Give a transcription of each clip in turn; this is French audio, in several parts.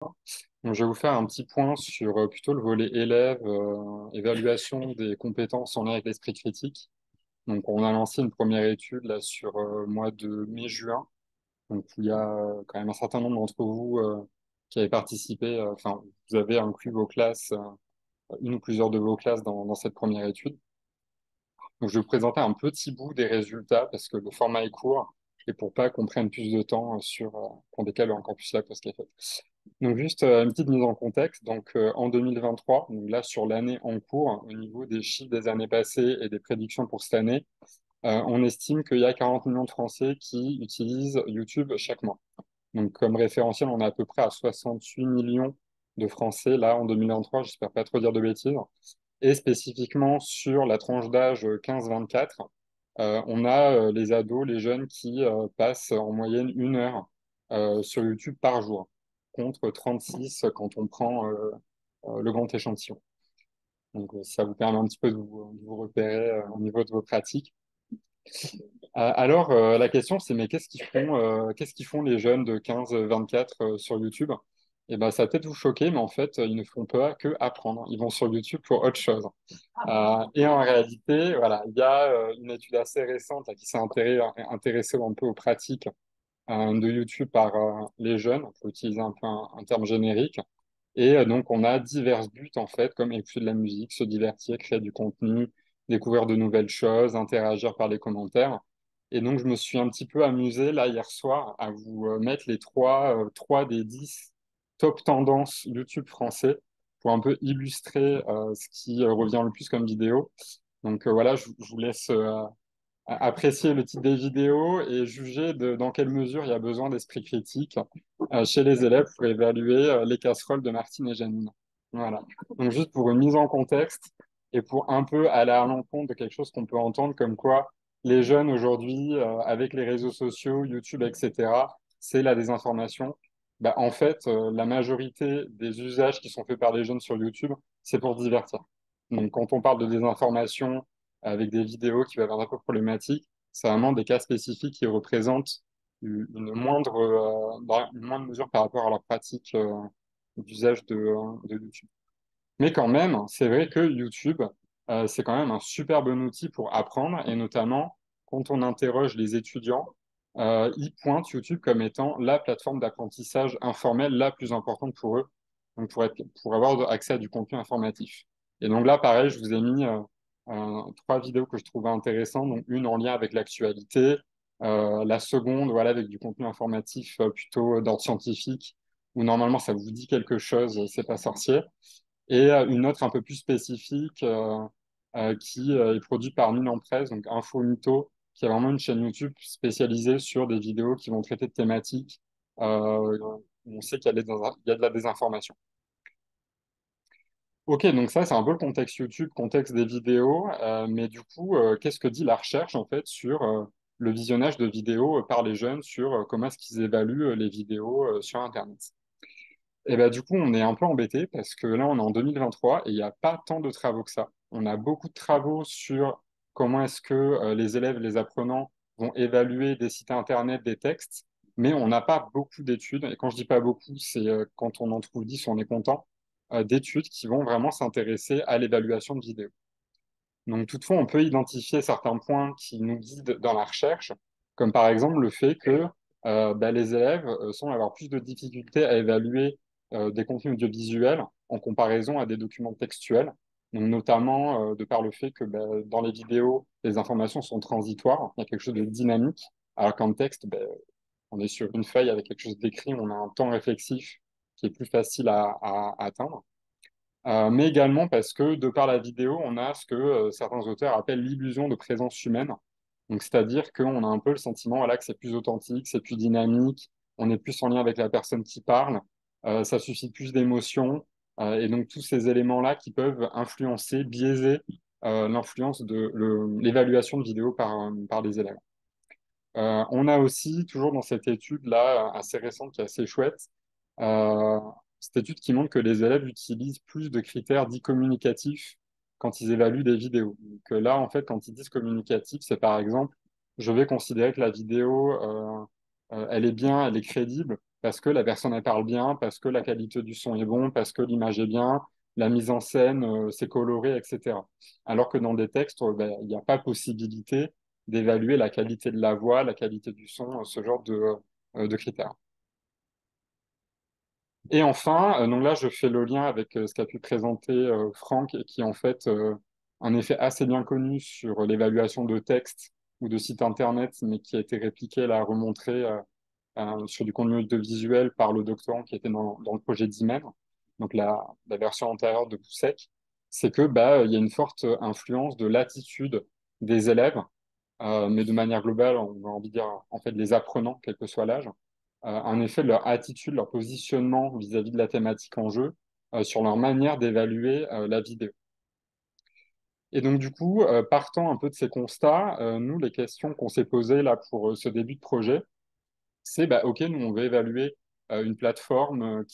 Donc, je vais vous faire un petit point sur plutôt le volet élève, évaluation des compétences en lien avec l'esprit critique. Donc, on a lancé une première étude là sur le mois de mai-juin. Donc, il y a quand même un certain nombre d'entre vous qui avez participé. Enfin, vous avez inclus vos classes, une ou plusieurs de vos classes dans cette première étude. Donc, je vais vous présenter un petit bout des résultats parce que le format est court et pour pas qu'on prenne plus de temps qu'on décale encore plus la pause café. Donc juste une petite mise en contexte. Donc en 2023, donc là sur l'année en cours, au niveau des chiffres des années passées et des prédictions pour cette année, on estime qu'il y a 40 millions de Français qui utilisent YouTube chaque mois. Donc comme référentiel, on est à peu près à 68 millions de Français là en 2023. J'espère pas trop dire de bêtises. Et spécifiquement sur la tranche d'âge 15-24, on a les ados, les jeunes qui passent en moyenne 1 heure sur YouTube par jour, contre 36 quand on prend le grand échantillon. Donc ça vous permet un petit peu de vous repérer au niveau de vos pratiques. Alors la question c'est mais qu'est-ce qu'ils font les jeunes de 15-24 sur YouTube? Et ben ça va peut-être vous choquer, mais en fait ils ne font pas que apprendre. Ils vont sur YouTube pour autre chose. Et en réalité, voilà, il y a une étude assez récente là, qui s'est intéressée un peu aux pratiques de YouTube par les jeunes. On peut utiliser un peu un terme générique. Et donc, on a divers buts, en fait, comme écouter de la musique, se divertir, créer du contenu, découvrir de nouvelles choses, interagir par les commentaires. Et donc, je me suis un petit peu amusé, là, hier soir, à vous mettre les trois des 10 top tendances YouTube français pour un peu illustrer ce qui revient le plus comme vidéo. Donc, voilà, je vous laisse apprécier le type des vidéos et juger dans quelle mesure il y a besoin d'esprit critique chez les élèves pour évaluer les casseroles de Martine et Janine. Voilà. Donc juste pour une mise en contexte et pour un peu aller à l'encontre de quelque chose qu'on peut entendre comme quoi les jeunes aujourd'hui, avec les réseaux sociaux, YouTube, etc., c'est la désinformation. Bah, en fait, la majorité des usages qui sont faits par les jeunes sur YouTube, c'est pour se divertir. Donc quand on parle de désinformation, avec des vidéos qui peuvent être un peu problématiques. C'est vraiment des cas spécifiques qui représentent dans une moindre mesure par rapport à leur pratique d'usage de YouTube. Mais quand même, c'est vrai que YouTube, c'est quand même un super bon outil pour apprendre, et notamment quand on interroge les étudiants, ils pointent YouTube comme étant la plateforme d'apprentissage informel la plus importante pour eux, donc pour avoir accès à du contenu informatif. Et donc là, pareil, je vous ai mis trois vidéos que je trouvais intéressantes, donc une en lien avec l'actualité, la seconde, voilà, avec du contenu informatif plutôt d'ordre scientifique, où normalement ça vous dit quelque chose, c'est pas sorcier et une autre un peu plus spécifique qui est produite par Milan Presse, donc Info Mytho, qui est vraiment une chaîne YouTube spécialisée sur des vidéos qui vont traiter de thématiques où on sait qu'il y a de la désinformation. Ok, donc ça, c'est un peu le contexte YouTube, contexte des vidéos, mais du coup, qu'est-ce que dit la recherche en fait sur le visionnage de vidéos par les jeunes, sur comment est-ce qu'ils évaluent les vidéos sur Internet? Et bah, du coup, on est un peu embêté parce que là, on est en 2023 et il n'y a pas tant de travaux que ça. On a beaucoup de travaux sur comment est-ce que les élèves, les apprenants vont évaluer des sites internet, des textes, mais on n'a pas beaucoup d'études. Et quand je dis pas beaucoup, c'est quand on en trouve 10, on est content, d'études qui vont vraiment s'intéresser à l'évaluation de vidéos. Donc, toutefois, on peut identifier certains points qui nous guident dans la recherche, comme par exemple le fait que bah, les élèves semblent avoir plus de difficultés à évaluer des contenus audiovisuels en comparaison à des documents textuels, donc notamment de par le fait que bah, dans les vidéos, les informations sont transitoires, il y a quelque chose de dynamique, alors qu'en texte, bah, on est sur une feuille avec quelque chose d'écrit, on a un temps réflexif qui est plus facile à atteindre. Mais également parce que, de par la vidéo, on a ce que certains auteurs appellent l'illusion de présence humaine. Donc, c'est-à-dire qu'on a un peu le sentiment voilà, que c'est plus authentique, c'est plus dynamique, on est plus en lien avec la personne qui parle, ça suscite plus d'émotions, et donc tous ces éléments-là qui peuvent influencer, biaiser l'influence de l'évaluation de vidéos par les élèves. On a aussi, toujours dans cette étude-là, assez récente, qui est assez chouette, euh, cette étude qui montre que les élèves utilisent plus de critères dits communicatifs quand ils évaluent des vidéos. Donc là, en fait, quand ils disent communicatif, c'est par exemple, je vais considérer que la vidéo, elle est bien, elle est crédible parce que la personne elle parle bien, parce que la qualité du son est bon, parce que l'image est bien, la mise en scène, c'est coloré, etc. Alors que dans des textes, ben, il n'y a pas possibilité d'évaluer la qualité de la voix, la qualité du son, ce genre de critères. Et enfin, donc là, je fais le lien avec ce qu'a pu présenter Franck, et qui est en fait un effet assez bien connu sur l'évaluation de textes ou de sites internet, mais qui a été répliqué, là, remontré sur du contenu audiovisuel par le doctorant qui était dans le projet d'Imen, donc la version antérieure de Poussec, c'est que bah, il y a une forte influence de l'attitude des élèves, mais de manière globale, on a envie de dire en fait les apprenants, quel que soit l'âge, un effet de leur attitude, leur positionnement vis-à-vis de la thématique en jeu, sur leur manière d'évaluer la vidéo. Et donc du coup, partant un peu de ces constats, nous, les questions qu'on s'est posées là pour ce début de projet, c'est bah, OK, nous, on veut évaluer une plateforme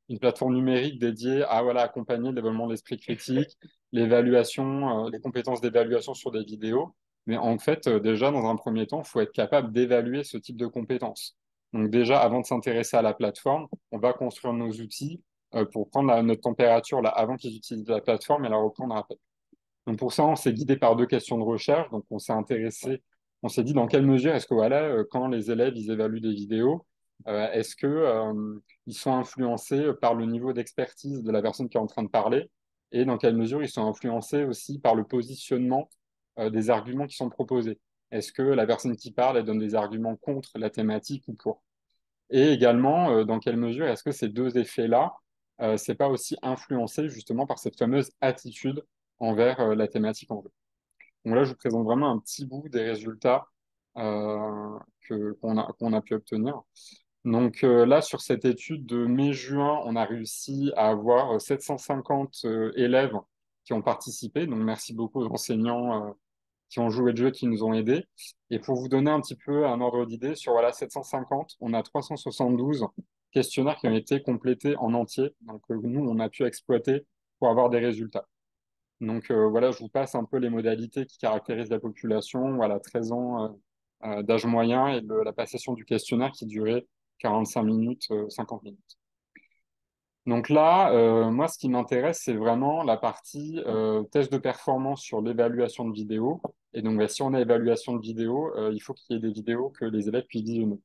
une plateforme numérique dédiée à voilà, accompagner le développement de l'esprit critique, l'évaluation, les compétences d'évaluation sur des vidéos. Mais en fait, déjà, dans un premier temps, il faut être capable d'évaluer ce type de compétences. Donc déjà, avant de s'intéresser à la plateforme, on va construire nos outils pour prendre notre température là, avant qu'ils utilisent la plateforme et la reprendre après. Donc pour ça, on s'est guidé par deux questions de recherche. Donc on s'est intéressé, on s'est dit dans quelle mesure est-ce que voilà, quand les élèves ils évaluent des vidéos, est-ce que ils sont influencés par le niveau d'expertise de la personne qui est en train de parler, et dans quelle mesure ils sont influencés aussi par le positionnement des arguments qui sont proposés. Est-ce que la personne qui parle, elle donne des arguments contre la thématique ou pour? Et également, dans quelle mesure est-ce que ces deux effets-là, c'est pas aussi influencé justement par cette fameuse attitude envers la thématique en jeu. Donc là, je vous présente vraiment un petit bout des résultats qu'on a pu obtenir. Donc là, sur cette étude de mai-juin, on a réussi à avoir 750 élèves qui ont participé. Donc merci beaucoup aux enseignants qui ont joué le jeu, qui nous ont aidés. Et pour vous donner un petit peu un ordre d'idée, sur voilà, 750, on a 372 questionnaires qui ont été complétés en entier. Donc nous, on a pu exploiter pour avoir des résultats. Donc voilà, je vous passe un peu les modalités qui caractérisent la population. Voilà, 13 ans d'âge moyen et la passation du questionnaire qui durait 45 minutes, 50 minutes. Donc là, moi, ce qui m'intéresse, c'est vraiment la partie test de performance sur l'évaluation de vidéos. Et donc, bah, si on a évaluation de vidéos, il faut qu'il y ait des vidéos que les élèves puissent visionner.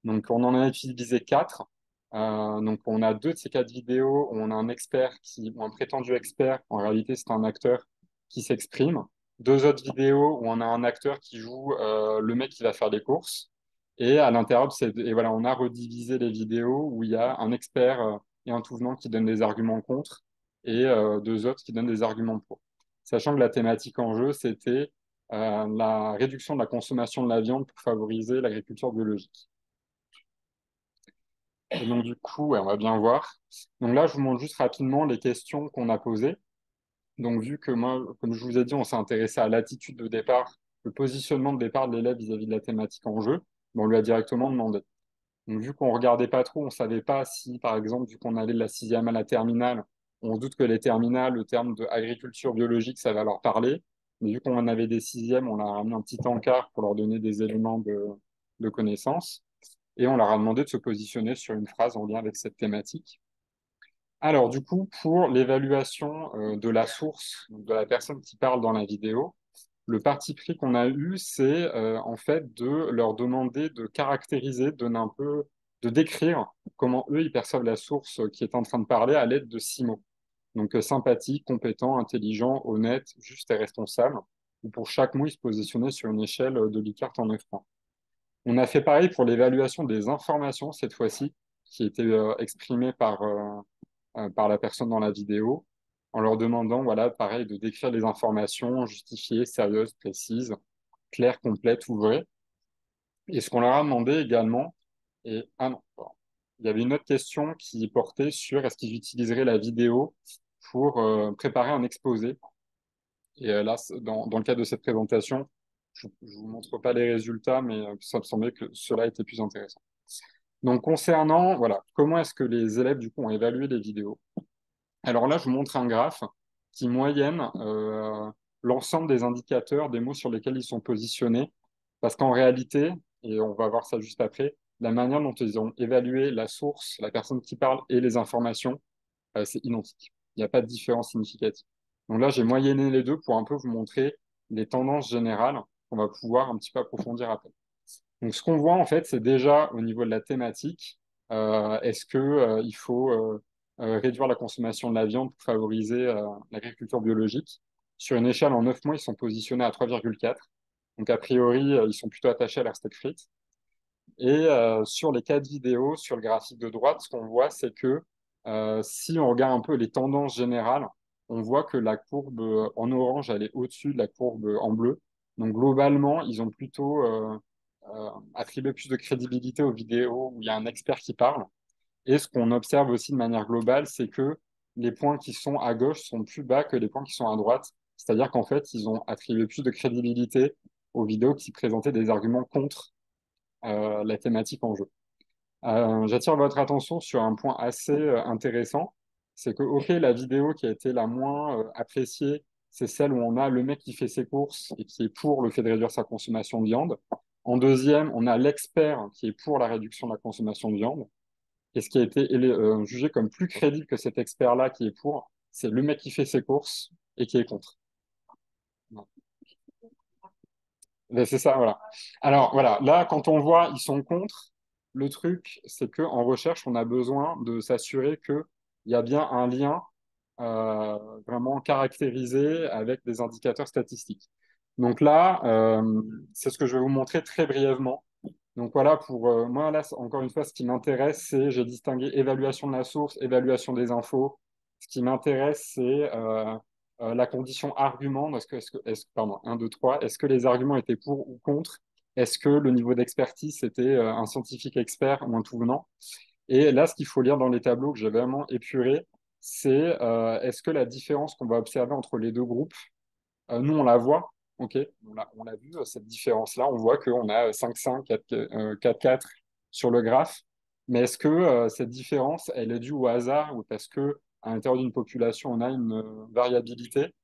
Donc, on en a utilisé quatre. Donc, on a deux de ces quatre vidéos où on a un expert ou un prétendu expert, en réalité, c'est un acteur qui s'exprime. Deux autres vidéos où on a un acteur qui joue le mec qui va faire des courses. Et à l'intérieur, et voilà, on a redivisé les vidéos où il y a un expert et un tout venant qui donnent des arguments contre et deux autres qui donnent des arguments pour. Sachant que la thématique en jeu, c'était la réduction de la consommation de la viande pour favoriser l'agriculture biologique. Et donc, du coup, ouais, on va bien voir. Donc là, je vous montre juste rapidement les questions qu'on a posées. Donc, vu que moi, comme je vous ai dit, on s'est intéressé à l'attitude de départ, le positionnement de départ de l'élève vis-à-vis de la thématique en jeu, ben, on lui a directement demandé. Donc, vu qu'on regardait pas trop, on savait pas si, par exemple, vu qu'on allait de la sixième à la terminale, on se doute que les terminales, le terme de agriculture biologique, ça va leur parler. Mais vu qu'on en avait des sixièmes, on leur a ramené un petit encart pour leur donner des éléments de connaissance. Et on leur a demandé de se positionner sur une phrase en lien avec cette thématique. Alors, du coup, pour l'évaluation de la source, de la personne qui parle dans la vidéo, le parti pris qu'on a eu, c'est en fait de leur demander de caractériser, de donner un peu, de décrire comment eux, ils perçoivent la source qui est en train de parler à l'aide de 6 mots. Donc, sympathique, compétent, intelligent, honnête, juste et responsable. Ou pour chaque mot, ils se positionnaient sur une échelle de Likert en 9 points. On a fait pareil pour l'évaluation des informations cette fois-ci, qui étaient exprimées par la personne dans la vidéo, en leur demandant, voilà, pareil, de décrire les informations justifiées, sérieuses, précises, claires, complètes ou vraies. Et ce qu'on leur a demandé également, ah non, pardon. Il y avait une autre question qui portait sur est-ce qu'ils utiliseraient la vidéo pour préparer un exposé. Et là, dans le cadre de cette présentation, je ne vous montre pas les résultats, mais ça me semblait que cela était plus intéressant. Donc, concernant, voilà, comment est-ce que les élèves, du coup, ont évalué les vidéos? Alors là, je vous montre un graphe qui moyenne l'ensemble des indicateurs des mots sur lesquels ils sont positionnés. Parce qu'en réalité, et on va voir ça juste après, la manière dont ils ont évalué la source, la personne qui parle et les informations, c'est identique. Il n'y a pas de différence significative. Donc là, j'ai moyenné les deux pour un peu vous montrer les tendances générales qu'on va pouvoir un petit peu approfondir après. Donc ce qu'on voit en fait, c'est déjà au niveau de la thématique, est-ce que il faut réduire la consommation de la viande pour favoriser l'agriculture biologique? Sur une échelle en 9 mois, ils sont positionnés à 3,4. Donc a priori, ils sont plutôt attachés à leur steak frites. Et sur les 4 vidéos, sur le graphique de droite, ce qu'on voit, c'est que si on regarde un peu les tendances générales, on voit que la courbe en orange, elle est au-dessus de la courbe en bleu. Donc globalement, ils ont plutôt attribué plus de crédibilité aux vidéos où il y a un expert qui parle. Et ce qu'on observe aussi de manière globale, c'est que les points qui sont à gauche sont plus bas que les points qui sont à droite. C'est-à-dire qu'en fait, ils ont attribué plus de crédibilité aux vidéos qui présentaient des arguments contre la thématique en jeu. J'attire votre attention sur un point assez intéressant, c'est que, ok, la vidéo qui a été la moins appréciée, c'est celle où on a le mec qui fait ses courses et qui est pour le fait de réduire sa consommation de viande. En deuxième, on a l'expert qui est pour la réduction de la consommation de viande. Et ce qui a été jugé comme plus crédible que cet expert-là qui est pour, c'est le mec qui fait ses courses et qui est contre. Ben, c'est ça, voilà. Alors voilà, là, quand on voit ils sont contre, le truc, c'est que en recherche, on a besoin de s'assurer qu'il y a bien un lien euh, vraiment caractérisé avec des indicateurs statistiques. Donc là, c'est ce que je vais vous montrer très brièvement. Donc voilà, pour moi, là, encore une fois, ce qui m'intéresse, c'est, j'ai distingué évaluation de la source, évaluation des infos. Ce qui m'intéresse, c'est la condition argument. Pardon, un, 2, 3. Est-ce que les arguments étaient pour ou contre? Est-ce que le niveau d'expertise, c'était un scientifique expert ou un tout venant? Et là, ce qu'il faut lire dans les tableaux que j'ai vraiment épuré, c'est est-ce que la différence qu'on va observer entre les deux groupes, nous, on la voit, ok, on l'a vu, cette différence-là, on voit qu'on a 5,5, 4,4 sur le graphe, mais est-ce que cette différence, elle est due au hasard ou parce que à l'intérieur d'une population, on a une variabilité,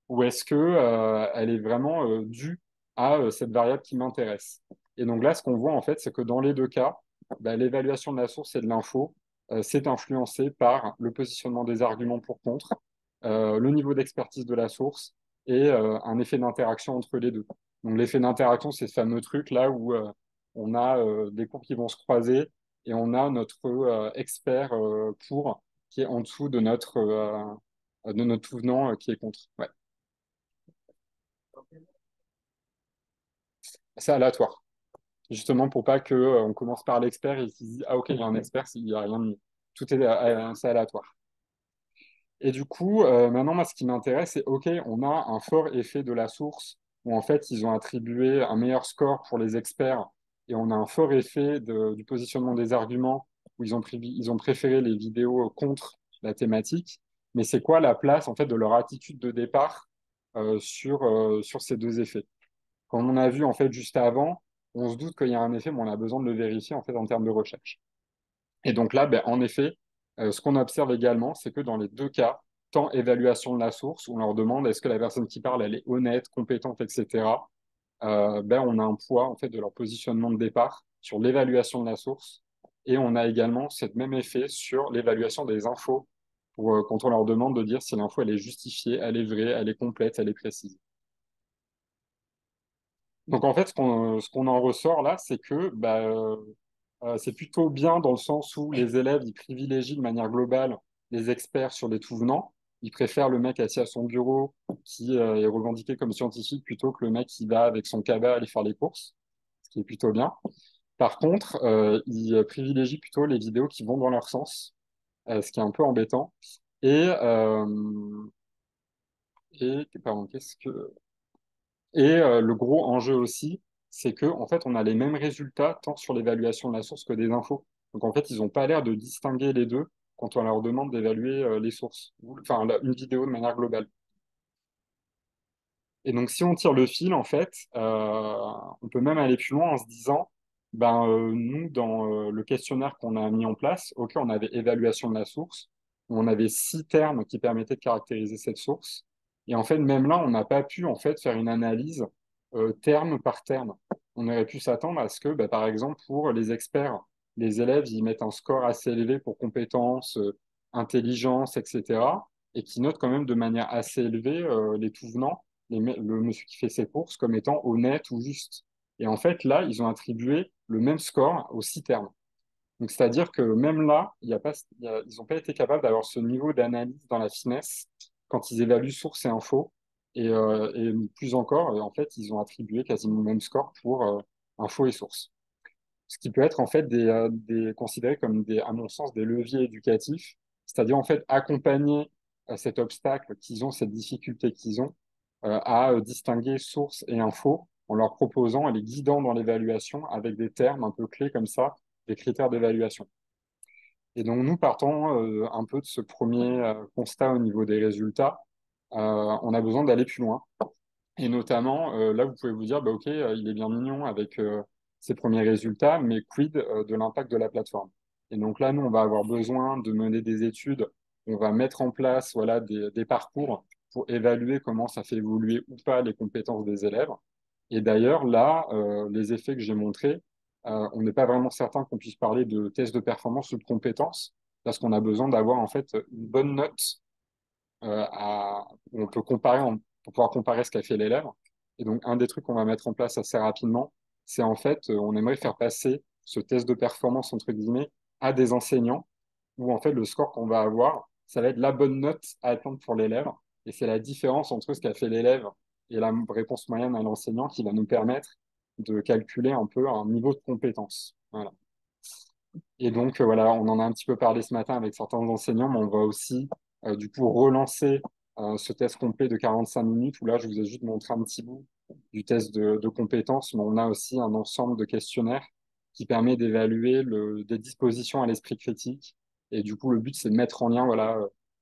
ou est-ce que elle est vraiment due à cette variable qui m'intéresse? Et donc là, ce qu'on voit en fait, c'est que dans les deux cas, bah, l'évaluation de la source et de l'info, c'est influencé par le positionnement des arguments pour contre, le niveau d'expertise de la source et un effet d'interaction entre les deux. Donc l'effet d'interaction, c'est ce fameux truc là où on a des courbes qui vont se croiser et on a notre expert pour qui est en dessous de notre tout venant qui est contre. Ouais. C'est aléatoire. Justement pour pas que on commence par l'expert et qu'il se dise ah ok il y a un expert s'il n'y a rien de mieux. Tout est c'est aléatoire. Et du coup, maintenant, moi, ce qui m'intéresse, c'est, OK, on a un fort effet de la source, où en fait, ils ont attribué un meilleur score pour les experts, et on a un fort effet du positionnement des arguments, où ils ont préféré les vidéos contre la thématique. Mais c'est quoi la place, en fait, de leur attitude de départ sur ces deux effets? Comme on a vu, en fait, juste avant, on se doute qu'il y a un effet, mais on a besoin de le vérifier, en fait, en termes de recherche. Et donc là, ben, en effet, ce qu'on observe également, c'est que dans les deux cas, tant évaluation de la source, où on leur demande est-ce que la personne qui parle, elle est honnête, compétente, etc., ben, on a un poids en fait de leur positionnement de départ sur l'évaluation de la source. Et on a également ce même effet sur l'évaluation des infos, quand on leur demande de dire si l'info elle est justifiée, elle est vraie, elle est complète, elle est précise. Donc en fait, ce qu'on en ressort là, c'est que bah, c'est plutôt bien dans le sens où les élèves, ils privilégient de manière globale les experts sur les tout venants. Ils préfèrent le mec assis à son bureau qui est revendiqué comme scientifique plutôt que le mec qui va avec son cabas aller faire les courses, ce qui est plutôt bien. Par contre, ils privilégient plutôt les vidéos qui vont dans leur sens, ce qui est un peu embêtant. Et, pardon, le gros enjeu aussi, c'est que en fait, on a les mêmes résultats tant sur l'évaluation de la source que des infos. Donc en fait, ils n'ont pas l'air de distinguer les deux quand on leur demande d'évaluer les sources, enfin une vidéo de manière globale. Et donc si on tire le fil, en fait, on peut même aller plus loin en se disant, ben nous, dans le questionnaire qu'on a mis en place, ok, on avait évaluation de la source, on avait 6 termes qui permettaient de caractériser cette source. Et en fait, même là, on n'a pas pu en fait faire une analyse terme par terme. on aurait pu s'attendre à ce que, par exemple, pour les experts, les élèves, ils mettent un score assez élevé pour compétences, intelligence, etc. Et qui notent quand même de manière assez élevée les tout venants, le monsieur qui fait ses courses, comme étant honnête ou juste. Et en fait, là, ils ont attribué le même score aux 6 termes. Donc, c'est-à-dire que même là, il y a pas, ils n'ont pas été capables d'avoir ce niveau d'analyse dans la finesse quand ils évaluent source et info. Et plus encore, en fait, ils ont attribué quasiment le même score pour info et source. Ce qui peut être en fait considéré comme à mon sens, des leviers éducatifs, c'est-à-dire en fait accompagner cet obstacle qu'ils ont, cette difficulté qu'ils ont, à distinguer source et info en leur proposant et les guidant dans l'évaluation avec des termes un peu clés comme ça, des critères d'évaluation. Et donc nous partons un peu de ce premier constat au niveau des résultats. On a besoin d'aller plus loin. Et notamment, là, vous pouvez vous dire, bah, OK, il est bien mignon avec ses premiers résultats, mais quid de l'impact de la plateforme? Et donc là, nous, on va avoir besoin de mener des études, on va mettre en place voilà, des parcours pour évaluer comment ça fait évoluer ou pas les compétences des élèves. Et d'ailleurs, là, les effets que j'ai montrés, on n'est pas vraiment certain qu'on puisse parler de tests de performance ou de compétences, parce qu'on a besoin d'avoir en fait une bonne note où on peut pour pouvoir comparer ce qu'a fait l'élève. Et donc, un des trucs qu'on va mettre en place assez rapidement, c'est en fait, on aimerait faire passer ce test de performance, entre guillemets, à des enseignants, où en fait, le score qu'on va avoir, ça va être la bonne note à attendre pour l'élève. Et c'est la différence entre ce qu'a fait l'élève et la réponse moyenne à l'enseignant qui va nous permettre de calculer un peu un niveau de compétence. Voilà. Et donc, voilà, on en a un petit peu parlé ce matin avec certains enseignants, mais on va aussi, du coup, relancer ce test complet de 45 minutes, où là, je vous ai juste montré un petit bout du test de compétences, mais on a aussi un ensemble de questionnaires qui permet d'évaluer des dispositions à l'esprit critique. Et du coup, le but, c'est de mettre en lien, voilà,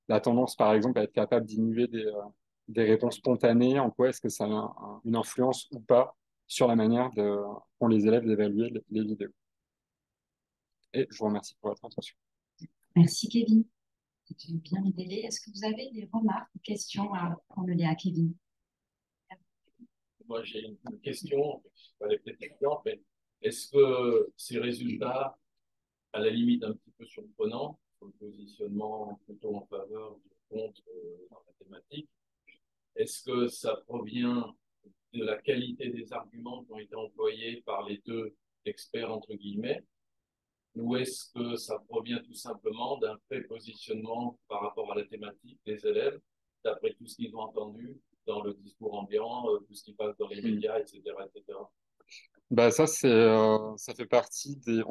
la tendance, par exemple, à être capable d'inhiber des réponses spontanées, en quoi est-ce que ça a une influence ou pas sur la manière qu'ont les élèves d'évaluer les vidéos. Et je vous remercie pour votre attention. Merci Kevin. Tu as bien aidé. Est-ce que vous avez des remarques ou questions à formuler à Kevin? Moi, j'ai une question, elle peut-être évidente, mais est-ce que ces résultats, à la limite un petit peu surprenants, sur le positionnement plutôt en faveur du contre dans la thématique, est-ce que ça provient de la qualité des arguments qui ont été employés par les deux experts, entre guillemets, ou est-ce que ça provient tout simplement d'un prépositionnement par rapport à la thématique des élèves, d'après tout ce qu'ils ont entendu dans le discours ambiant, tout ce qui passe dans les médias, etc., etc. Bah ça ça fait partie des.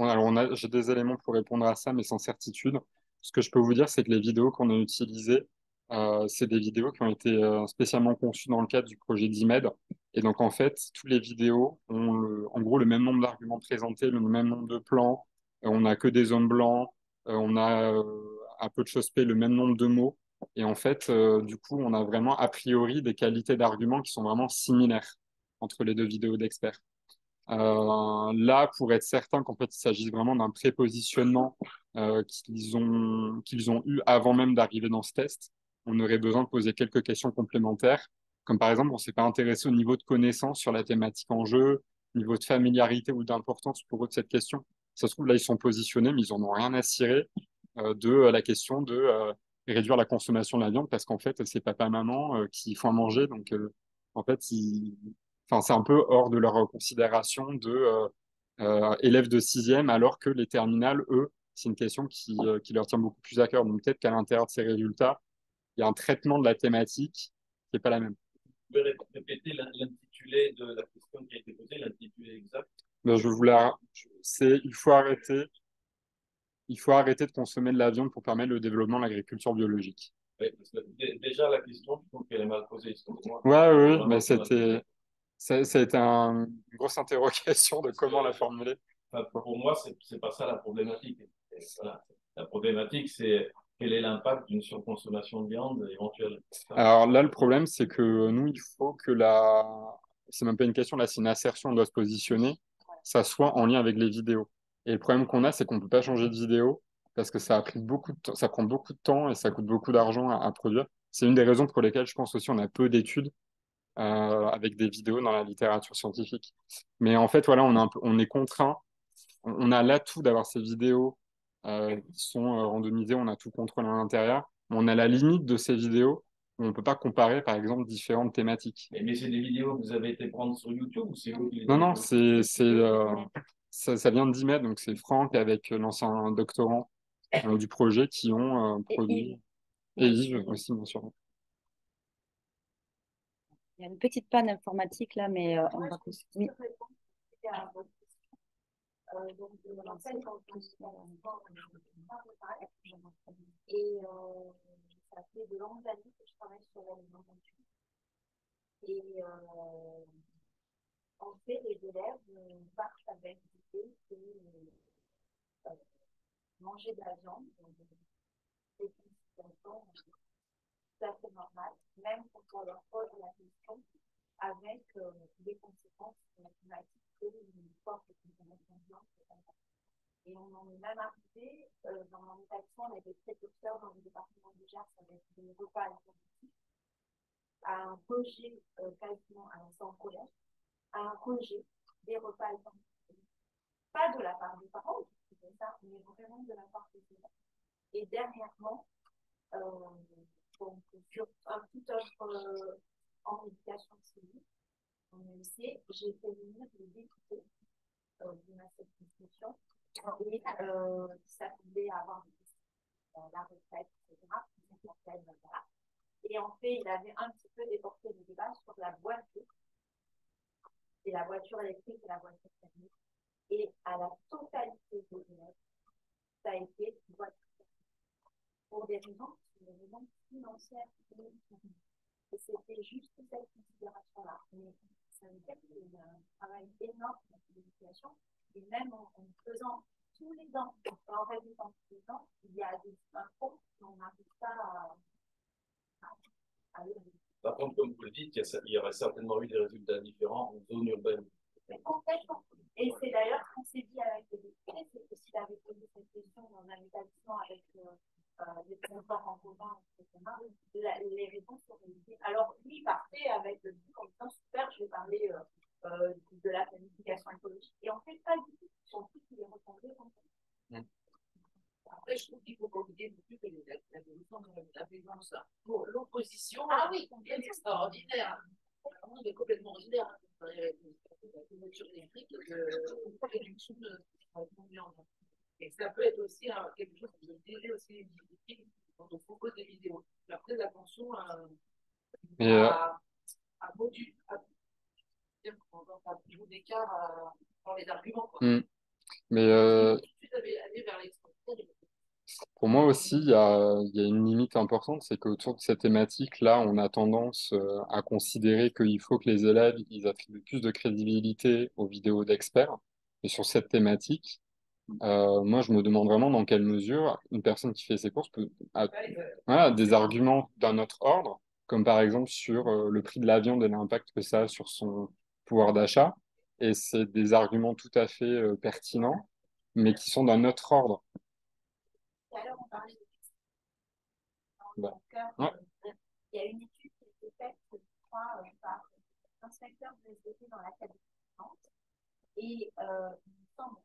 J'ai des éléments pour répondre à ça, mais sans certitude. Ce que je peux vous dire, c'est que les vidéos qu'on a utilisées, c'est des vidéos qui ont été spécialement conçues dans le cadre du projet d'IMED. Et donc en fait, toutes les vidéos ont en gros le même nombre d'arguments présentés, le même nombre de plans. On n'a que des zones blancs. On a à peu de choses près le même nombre de mots. Et en fait, du coup, on a vraiment a priori des qualités d'arguments qui sont vraiment similaires entre les deux vidéos d'experts. Là, pour être certain qu'en fait, il s'agisse vraiment d'un prépositionnement qu'ils ont eu avant même d'arriver dans ce test, on aurait besoin de poser quelques questions complémentaires, comme par exemple, on ne s'est pas intéressé au niveau de connaissance sur la thématique en jeu, niveau de familiarité ou d'importance pour eux de cette question. Ça se trouve, là, ils sont positionnés, mais ils n'en ont rien à cirer de la question de réduire la consommation de la viande, parce qu'en fait, c'est papa-maman qui font à manger, donc en fait, enfin, c'est un peu hors de leur considération de élèves de sixième, alors que les terminales, eux, c'est une question qui leur tient beaucoup plus à cœur. Donc peut-être qu'à l'intérieur de ces résultats, il y a un traitement de la thématique qui n'est pas la même. Vous pouvez répéter l'intitulé de la question qui a été posée, l'intitulé exact? Mais c'est il faut arrêter de consommer de la viande pour permettre le développement de l'agriculture biologique. Oui, parce que déjà la question, je trouve qu'elle est mal posée, excusez-moi. Ouais, oui, Vraiment, mais c'est mal posé. ça a été une grosse interrogation de comment la formuler. Enfin, pour moi, c'est pas ça la problématique. Et voilà. La problématique, c'est quel est l'impact d'une surconsommation de viande éventuelle. Alors là, le problème, c'est que nous, il faut que c'est même pas une question, là, c'est une assertion, on doit se positionner, ça soit en lien avec les vidéos. Et le problème qu'on a, c'est qu'on peut pas changer de vidéo parce que ça a pris beaucoup de temps, ça prend beaucoup de temps et ça coûte beaucoup d'argent à produire. C'est une des raisons pour lesquelles je pense aussi on a peu d'études avec des vidéos dans la littérature scientifique. Mais en fait, voilà, on est contraint. On a l'atout d'avoir ces vidéos qui sont randomisées, on a tout contrôlé à l'intérieur. On a la limite de ces vidéos où on ne peut pas comparer, par exemple, différentes thématiques. Mais c'est des vidéos que vous avez été prendre sur YouTube ou c'est vous qui les Non, avez non, prises? ça vient de 10 mètres, donc c'est Franck avec l'ancien doctorant du projet qui ont Et produit, et Yves aussi, bien sûr. Il y a une petite panne informatique là, mais on va continuer. Donc, l'enseigne et ça fait de longues années que je travaille sur l'alimentation. Et en fait, les élèves partent avec l'idée que manger de la viande, c'est une situation tout à fait normale, même quand on leur pose la question avec des conséquences mathématiques que une fois que consommation de viande, c'est pas. Et on en est même arrivé dans mon établissement, on avait précurseurs dans le département du Gers avec des repas alternatifs, à un rejet quasiment à l'instant collège, à un rejet des repas alternatifs. Pas de la part des parents, ça, mais vraiment de la part des élèves. Et dernièrement, donc, sur un tout autre en éducation civile, en lycée, j'ai fait venir des députés de ma circonscription et qui s'attendaient à avoir la retraite, etc. Voilà. Et en fait, il avait un petit peu déporté le débat sur la voiture, et la voiture électrique et la voiture thermique. Et à la totalité des élèves, ça a été une voiture thermique. Pour des raisons financières. Et c'était juste cette considération-là. Mais ça veut dire qu'il y a un travail énorme dans l'éducation. Et même en faisant tous les ans, en réalisant tous les ans, il y a des infos qu'on n'arrive pas à lire. Par contre, comme vous le dites, il y aurait certainement eu des résultats différents en zone urbaine. Mais complètement. Et c'est d'ailleurs ce qu'on s'est dit avec les députés, c'est que s'il avait posé cette question dans un établissement avec des transports en commun, etc., les réponses auraient été. Alors, lui partait avec le but comme ça, super, je vais parler de la planification écologique. Et en fait, pas du tout. Surtout qu'il est retombé comme ça. Après, je trouve qu'il faut pas oublier non plus que l'évolution de la violence pour l'opposition est extraordinaire. Le monde est complètement ordinaire. La voiture électrique, la réduction de viande. Et ça peut être aussi quelque chose qui peut aider aussi les difficultés quand on propose des vidéos. Faire très attention à moduler, à jouer d'écart dans les arguments. Mais Aller vers l'extrême. pour moi aussi, il y a une limite importante, c'est qu'autour de cette thématique-là, on a tendance à considérer qu'il faut que les élèves ils attribuent plus de crédibilité aux vidéos d'experts. Et sur cette thématique, moi, je me demande vraiment dans quelle mesure une personne qui fait ses courses peut voilà, des arguments d'un autre ordre, comme par exemple sur le prix de la viande et l'impact que ça a sur son pouvoir d'achat. Et c'est des arguments tout à fait pertinents, mais qui sont d'un autre ordre. Tout à l'heure, on parlait de Bah, mon cœur. ouais. Il y a une étude qui a été faite, je crois, par l'inspecteur de SVT dans l'Académie de Nantes. Et il me semble,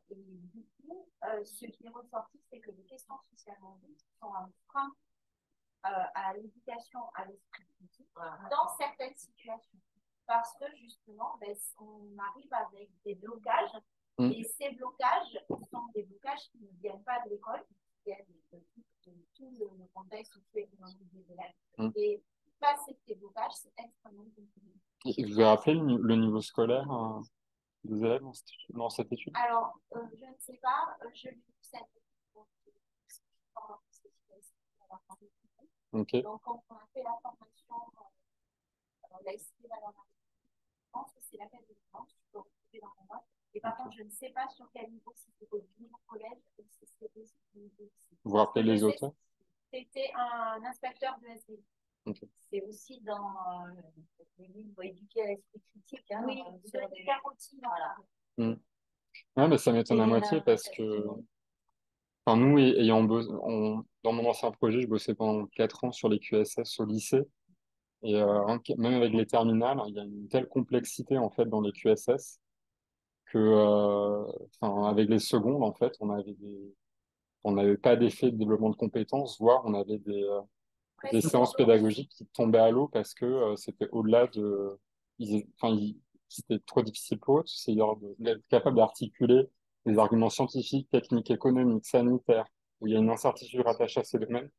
du coup, ce qui est ressorti, c'est que les questions socialement dites sont un frein à l'éducation à l'esprit critique dans certaines situations. Parce que justement, on arrive avec des blocages, et ces blocages sont des blocages qui ne viennent pas de l'école, qui viennent de tout le contexte socio-économique des élèves. Et passer ces blocages, c'est extrêmement compliqué. Vous avez rappelé le niveau scolaire des élèves dans cette étude? Alors, je ne sais pas, je l'ai vu cette Ok. donc, quand on a fait la formation, la SCI à la je pense que c'est laquelle de France, tu peux retrouver dans mon note. Et par contre, je ne sais pas sur quel niveau, si c'était au niveau collège ou si c'était au niveau lycée. Vous rappelez les auteurs? C'était un inspecteur de SVT. Okay. C'est aussi dans le livre Éduquer à l'esprit critique. Hein, oui, sur des carottines. Voilà. Ouais, mais ça m'étonne à moitié parce que enfin, nous, ayant dans mon ancien projet, je bossais pendant 4 ans sur les QSS au lycée. Et même avec les terminales, il y a une telle complexité en fait dans les QSS que, enfin, avec les secondes, en fait, on n'avait pas d'effet de développement de compétences, voire on avait des séances pédagogiques qui tombaient à l'eau parce que c'était au-delà de, c'était trop difficile pour eux, c'est-à-dire d'être capable d'articuler des arguments scientifiques, techniques, économiques, sanitaires, où il y a une incertitude rattachée à ces domaines.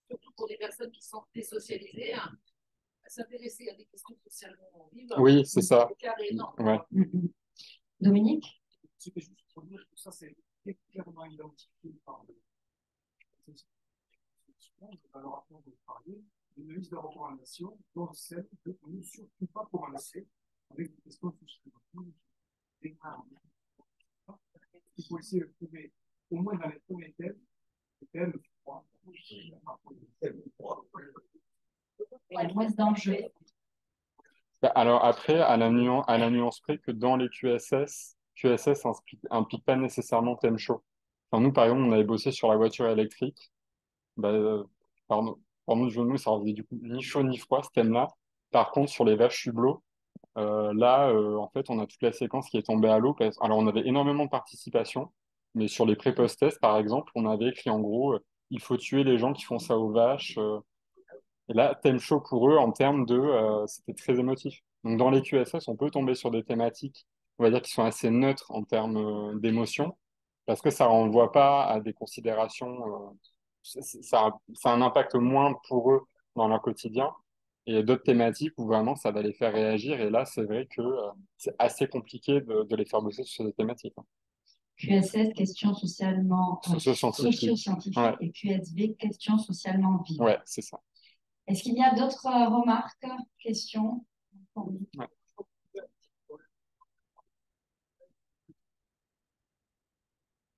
Surtout pour les personnes qui sont désocialisées, hein, à s'intéresser à des questions socialement vives. Oui, c'est ça. Ouais. Dominique? C'était juste pour dire que ça, c'est clairement identifié par le rapport de parler d'une liste de recommandations, dont celle de ne surtout pas commencer avec des questions sociales. Il faut essayer de trouver, au moins dans les premiers thèmes, les thèmes 3. Et le reste d'enjeux. Alors après, à la nuance près que dans les QSS implique pas nécessairement thème chaud. Enfin, nous, par exemple, on avait bossé sur la voiture électrique. Bah, pardon du jeu de mots, ça faisait du coup ni chaud ni froid ce thème-là. Par contre, sur les vaches hublots, là, en fait, on a toute la séquence qui est tombée à l'eau. Alors, on avait énormément de participation, mais sur les pré-post-tests, par exemple, on avait écrit en gros, il faut tuer les gens qui font ça aux vaches. Et là, thème chaud pour eux en termes de, c'était très émotif. Donc, dans les QSS, on peut tomber sur des thématiques, on va dire, qui sont assez neutres en termes d'émotion, parce que ça renvoie pas à des considérations, ça a un impact moins pour eux dans leur quotidien. Et d'autres thématiques où vraiment ça va les faire réagir. Et là, c'est vrai que c'est assez compliqué de les faire bosser sur ces thématiques. QSS, questions socialement Socio-scientifiques. socio-scientifiques, Ouais. et QSV, questions socialement vives. Ouais, c'est ça. Est-ce qu'il y a d'autres remarques, questions? Ouais.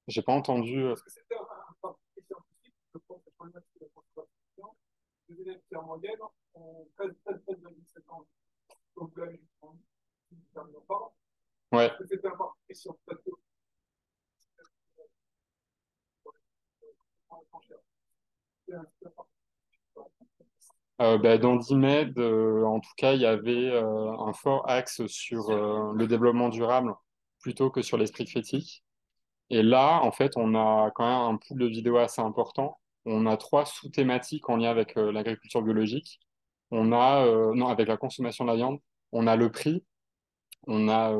J'ai pas entendu. Parce que c'était un parti scientifique, je pense que pour le mettre de la conservation, les élèves qui en moyenne ont 13,7 ans. Donc là, je prends une terme pas. Ouais. C'était un parti sur plateau. Dans DIMED, en tout cas, il y avait un fort axe sur le développement durable plutôt que sur l'esprit critique. Et là, en fait, on a quand même un pool de vidéos assez important. On a 3 sous-thématiques en lien avec l'agriculture biologique. Non, avec la consommation de la viande. On a le prix, on a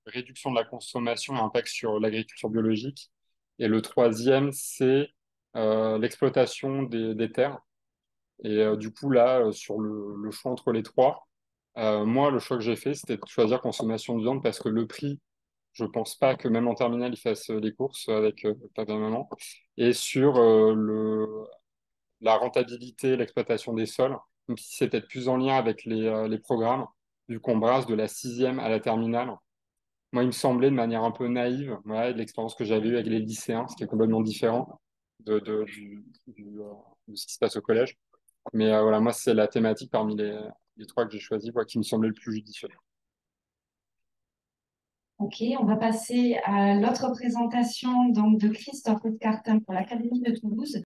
réduction de la consommation et impact sur l'agriculture biologique. Et le troisième, c'est l'exploitation des terres. Et du coup, là, sur le choix entre les trois, moi, le choix que j'ai fait, c'était de choisir consommation de viande parce que le prix, je pense pas que même en terminale, ils fassent les courses avec papa et maman. Et sur la rentabilité, l'exploitation des sols, même si c'est peut-être plus en lien avec les programmes, vu qu'on brasse de la sixième à la terminale. Moi, il me semblait de manière un peu naïve, ouais, de l'expérience que j'avais eue avec les lycéens, ce qui est complètement différent de ce qui se passe au collège. Mais voilà, moi, c'est la thématique parmi les 3 que j'ai choisi, qui me semblait le plus judicieux. Ok, on va passer à l'autre présentation donc, de Christophe Cartin pour l'Académie de Toulouse.